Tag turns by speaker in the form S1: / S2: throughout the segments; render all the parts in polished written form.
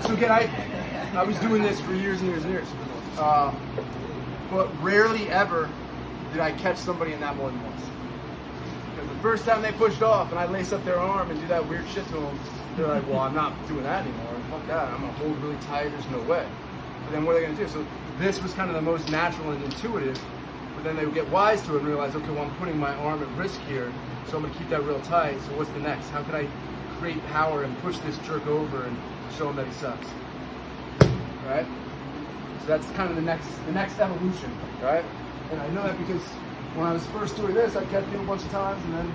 S1: So again, I was doing this for years and years and years. But rarely ever did I catch somebody in that more than once. Because the first time they pushed off and I lace up their arm and do that weird shit to them, they're like, well, I'm not doing that anymore. Fuck that. I'm going to hold really tight. There's no way. But then what are they going to do? So this was kind of the most natural and intuitive. But then they would get wise to it and realize, okay, well, I'm putting my arm at risk here, so I'm going to keep that real tight. So what's the next? How can I create power and push this jerk over and show him that he sucks? Right? So that's kind of the next evolution, right? And I know that because when I was first doing this, I'd catch people a bunch of times, and then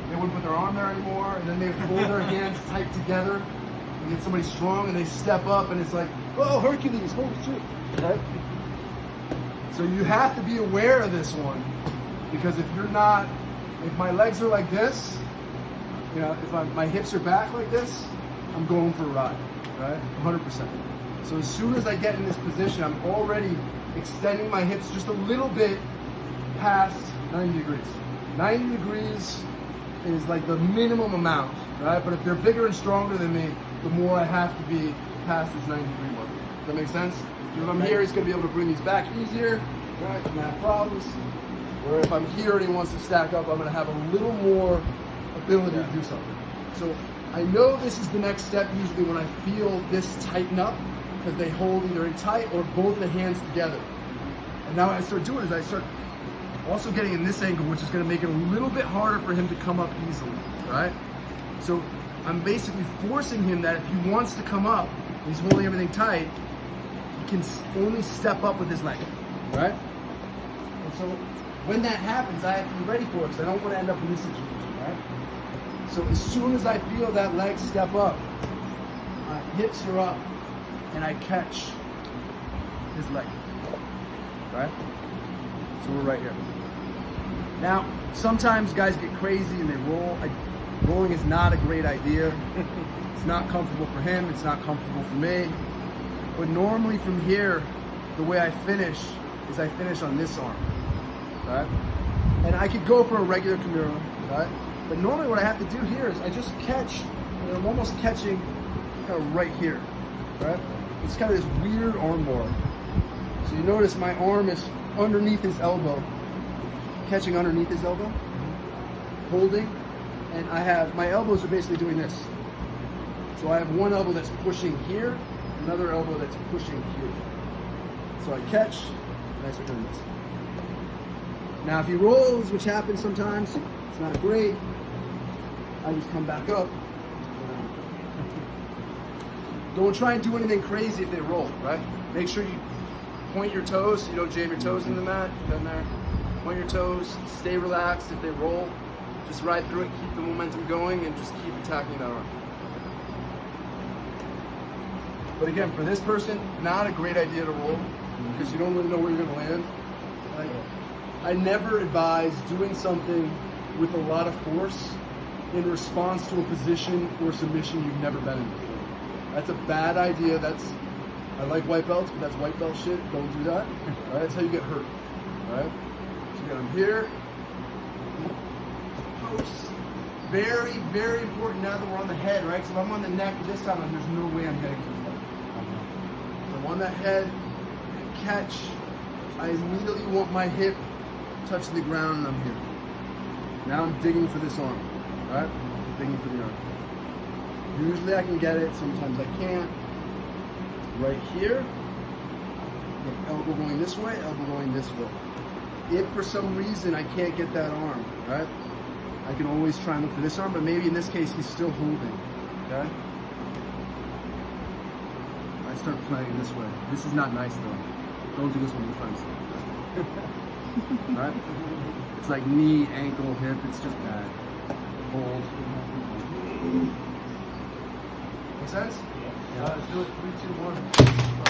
S1: they wouldn't put their arm there anymore, and then they would hold their hands tight together and get somebody strong, and they step up, and it's like, oh, Hercules, holy shit, right? So you have to be aware of this one, because if you're not, if my legs are like this, you know, if my hips are back like this, I'm going for a ride, right? 100%. So as soon as I get in this position, I'm already extending my hips just a little bit past 90 degrees. 90 degrees is like the minimum amount, right? But if they're bigger and stronger than me, the more I have to be past this 90 degree mark. Does that make sense? If I'm here, he's going to be able to bring these back easier, right? I'm going to have problems. Or if I'm here and he wants to stack up, I'm going to have a little more ability to do something. So I know this is the next step usually when I feel this tighten up, because they hold either in tight or both the hands together. And now what I start doing is I start also getting in this angle, which is going to make it a little bit harder for him to come up easily, right? So I'm basically forcing him that if he wants to come up, and he's holding everything tight, he can only step up with his leg, right? And so when that happens, I have to be ready for it, because I don't want to end up in this situation, right? So as soon as I feel that leg step up, my hips are up, and I catch his leg, right? So we're right here. Now, sometimes guys get crazy and they roll. Rolling is not a great idea. It's not comfortable for him, it's not comfortable for me. But normally from here, the way I finish is I finish on this arm, right? And I could go for a regular Kimura, right? But normally what I have to do here is I just catch, and I'm almost catching kind of right here, right? It's kind of this weird arm bar. So you notice my arm is underneath his elbow, catching underneath his elbow, holding, and I have, my elbows are basically doing this. So I have one elbow that's pushing here, another elbow that's pushing here. So I catch, and I start doing this. Now if he rolls, which happens sometimes, it's not great, I just come back up. Don't try and do anything crazy if they roll, right? Make sure you point your toes so you don't jam your toes in the mat. Down there. Point your toes, stay relaxed. If they roll, just ride through it, keep the momentum going, and just keep attacking that arm. But again, for this person, not a great idea to roll, because you don't really know where you're going to land. I never advise doing something with a lot of force in response to a position or submission you've never been in before. That's a bad idea. I like white belts, but that's white belt shit. Don't do that. Right? That's how you get hurt. Right? So again, I'm here. Post. Very, very important now that we're on the head, right? So if I'm on the neck this time, there's no way I'm getting to the head. So I'm on that head and catch. I immediately want my hip touching the ground, and I'm here. Now I'm digging for this arm. Right? Digging for the arm. Usually I can get it, sometimes I can't. Right here, elbow going this way, elbow going this way. If for some reason I can't get that arm, right? I can always try and look for this arm, but maybe in this case he's still holding, okay? I start playing this way. This is not nice though. Don't do this with your friends. Right? It's like knee, ankle, hip, it's just bad. Hold. Make sense? Yeah. Let's do it. 3, 2, 1.